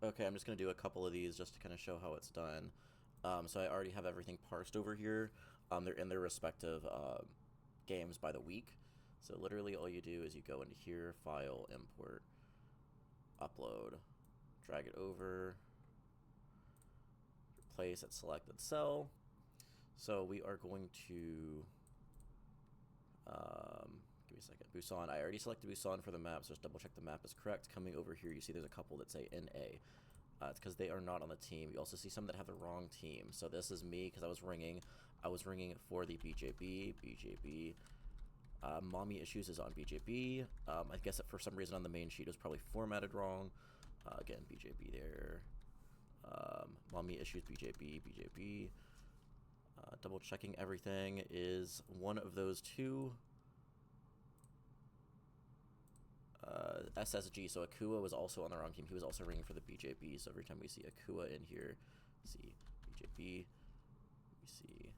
Okay, I'm just going to do a couple of these just to kind of show how it's done. So I already have everything parsed over here. They're in their respective games by the week. So literally all you do is you go into here, File, Import, Upload, drag it over, replace at selected cell. So we are going to, give me a second, Busan. I already selected Busan for the map, so just double check the map is correct. Coming over here, you see there's a couple that say NA. It's because they are not on the team. You also see some that have the wrong team. So this is me because I was ringing. I was ringing for the BJB. Mommy Issues is on BJB. I guess that for some reason on the main sheet it was probably formatted wrong. Again, BJB there. Mommy Issues, BJB. Double checking everything is one of those two. SSG, so Akua was also on the wrong team. He was also ringing for the BJB, so every time we see Akua in here, see BJB, we see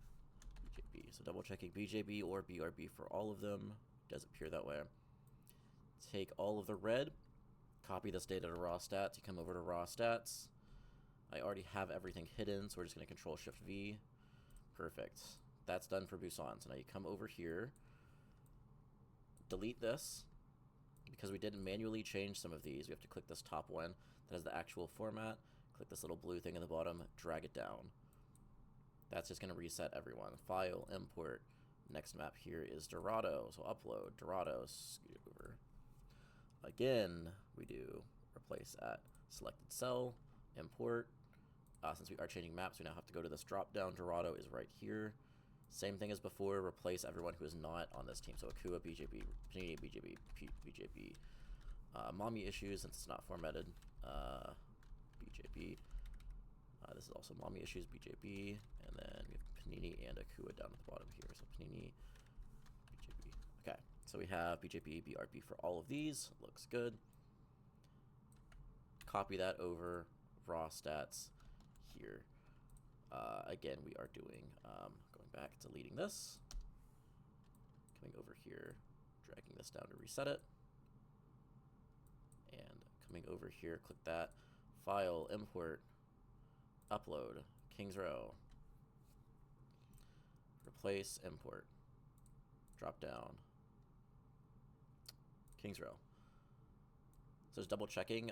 BJB. So double checking BJB or BRB for all of them. It does appear that way. Take all of the red, copy this data to raw stats. You come over to raw stats. I already have everything hidden, so we're just going to Control Shift V. Perfect. That's done for Busan. So now you come over here, delete this. Because we didn't manually change some of these, we have to click this top one that has the actual format, click this little blue thing in the bottom, drag it down. That's just going to reset everyone. File, import, next map here is Dorado, so upload, Dorado, scoot over. Again, we do replace at selected cell, import. Since we are changing maps, we now have to go to this drop down. Dorado is right here. Same thing as before, replace everyone who is not on this team. So Akua, BJB, Panini, BJB. Mommy Issues, since it's not formatted, BJB. This is also Mommy Issues, BJB. And then we have Panini and Akua down at the bottom here. So Panini, BJB. Okay, so we have BJB, BRB for all of these. Looks good. Copy that over, raw stats here. Again, we are doing, going back, deleting this, coming over here, dragging this down to reset it, and coming over here, click that, file, import, upload, Kings Row, replace, import, drop down, Kings Row. So just double checking,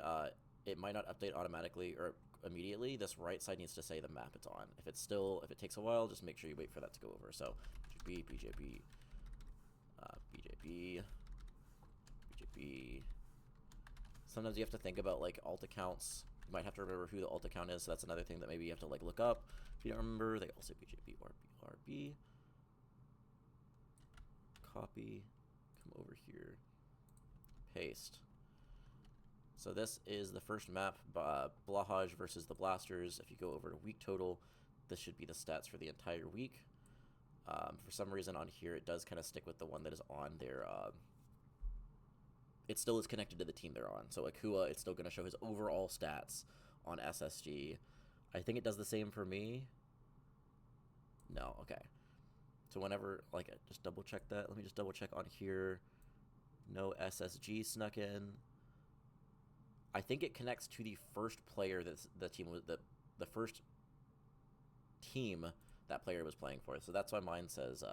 it might not update automatically or immediately. This right side needs to say the map it's on. If it takes a while, just make sure you wait for that to go over. So BJB, BJB. Sometimes you have to think about like alt accounts. You might have to remember who the alt account is. So that's another thing that maybe you have to like look up. If you don't remember, they also BJB or BRB. Copy, come over here, paste. So this is the first map, Blahaj versus the Blasters. If you go over to week total, this should be the stats for the entire week. For some reason on here, it does kind of stick with the one that is on their... it still is connected to the team they're on. So Akua, it's still going to show his overall stats on SSG. I think it does the same for me. No, okay. So whenever, like, just double check that. Let me just double check on here. No SSG snuck in. I think it connects to the first player that the team was the first team that player was playing for. So that's why mine says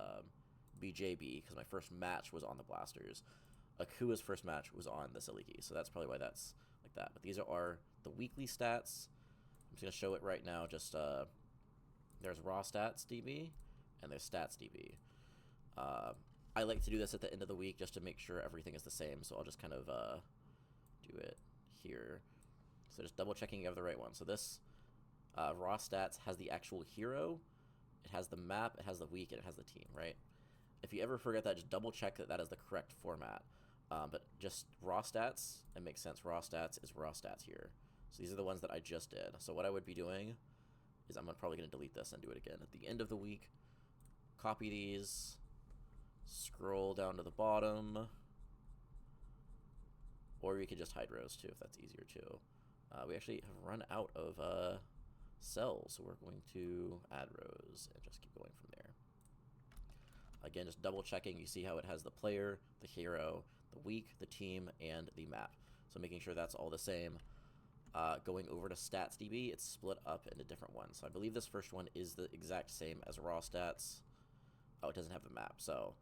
BJB, because my first match was on the Blasters. Akua's first match was on the Siliki, so that's probably why that's like that. But these are the weekly stats. I'm just gonna show it right now. Just there's raw stats DB and there's stats DB. I like to do this at the end of the week just to make sure everything is the same. So I'll just kind of do it here. So just double checking you have the right one. So this raw stats has the actual hero, it has the map, it has the week, and it has the team, right? If you ever forget that, just double check that that is the correct format. But just raw stats, it makes sense. Raw stats is raw stats here. So these are the ones that I just did. So what I would be doing is I'm probably going to delete this and do it again. At the end of the week, copy these, scroll down to the bottom, or we could just hide rows too if that's easier too. We actually have run out of cells, so we're going to add rows and just keep going from there. Again, just double checking, you see how it has the player, the hero, the week, the team, and the map. So making sure that's all the same. Going over to StatsDB, it's split up into different ones. So I believe this first one is the exact same as raw stats. Oh, it doesn't have the map, so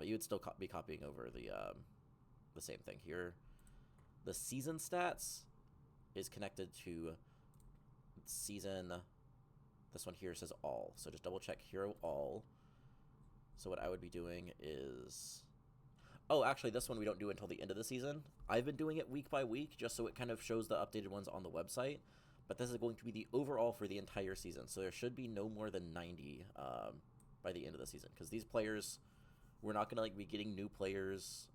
you would still be copying over the same thing here. The season stats is connected to season. This one here says all, so just double check hero all. So what I would be doing is, oh, actually this one we don't do until the end of the season. I've been doing it week by week just so it kind of shows the updated ones on the website, but this is going to be the overall for the entire season, so there should be no more than 90 by the end of the season, because these players, we're not going to be getting new players,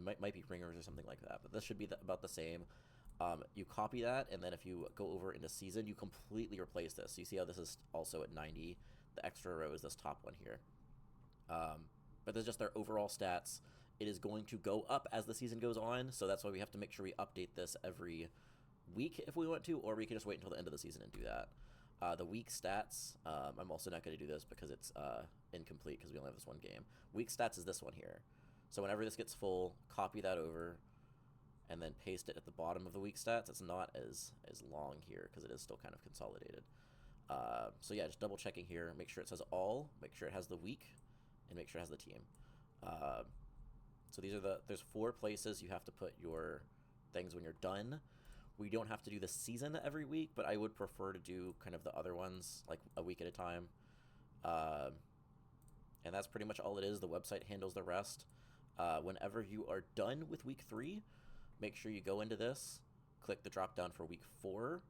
might be ringers or something like that, but this should be about the same. You copy that, and then if you go over into season, you completely replace this. So you see how this is also at 90. The extra row is this top one here. But this is just their overall stats. It is going to go up as the season goes on, so that's why we have to make sure we update this every week if we want to, or we can just wait until the end of the season and do that. The week stats, I'm also not going to do this because it's incomplete because we only have this one game. Week stats is this one here. So whenever this gets full, copy that over, and then paste it at the bottom of the week stats. It's not as long here because it is still kind of consolidated. So yeah, just double checking here. Make sure it says all. Make sure it has the week, and make sure it has the team. So these are there's 4 places you have to put your things when you're done. We don't have to do the season every week, but I would prefer to do kind of the other ones like a week at a time. And that's pretty much all it is. The website handles the rest. Whenever you are done with week 3, make sure you go into this, click the drop down for week 4,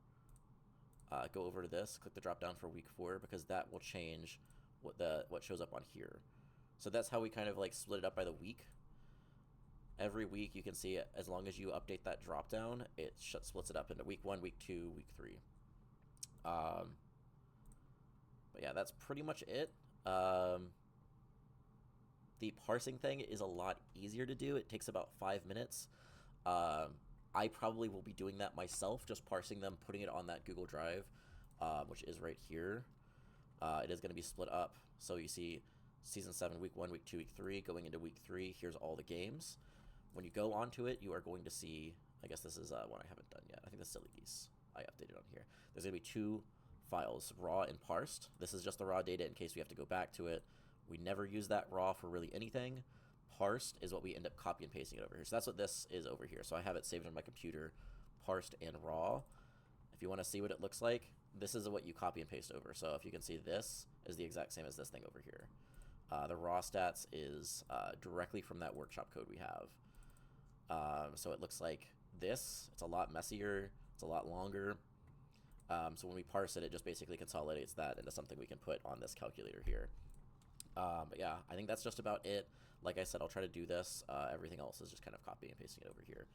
go over to this, click the drop down for week 4, because that will change what shows up on here. So that's how we kind of like split it up by the week. Every week you can see it, as long as you update that drop down, it splits it up into week 1, week 2, week 3. But yeah, that's pretty much it. The parsing thing is a lot easier to do. It takes about 5 minutes. I probably will be doing that myself, just parsing them, putting it on that Google Drive, which is right here. It is going to be split up. So you see Season 7, Week 1, Week 2, Week 3, going into Week 3, here's all the games. When you go onto it, you are going to see, I guess this is one I haven't done yet. I think the Silly Geese I updated on here. There's going to be 2 files, raw and parsed. This is just the raw data in case we have to go back to it. We never use that raw for really anything. Parsed is what we end up copy and pasting it over here. So that's what this is over here. So I have it saved on my computer, parsed and raw. If you want to see what it looks like, this is what you copy and paste over. So if you can see, this is the exact same as this thing over here. The raw stats is directly from that workshop code we have. So it looks like this. It's a lot messier. It's a lot longer. So when we parse it, it just basically consolidates that into something we can put on this calculator here. But yeah, I think that's just about it. Like I said, I'll try to do this. Everything else is just kind of copying and pasting it over here.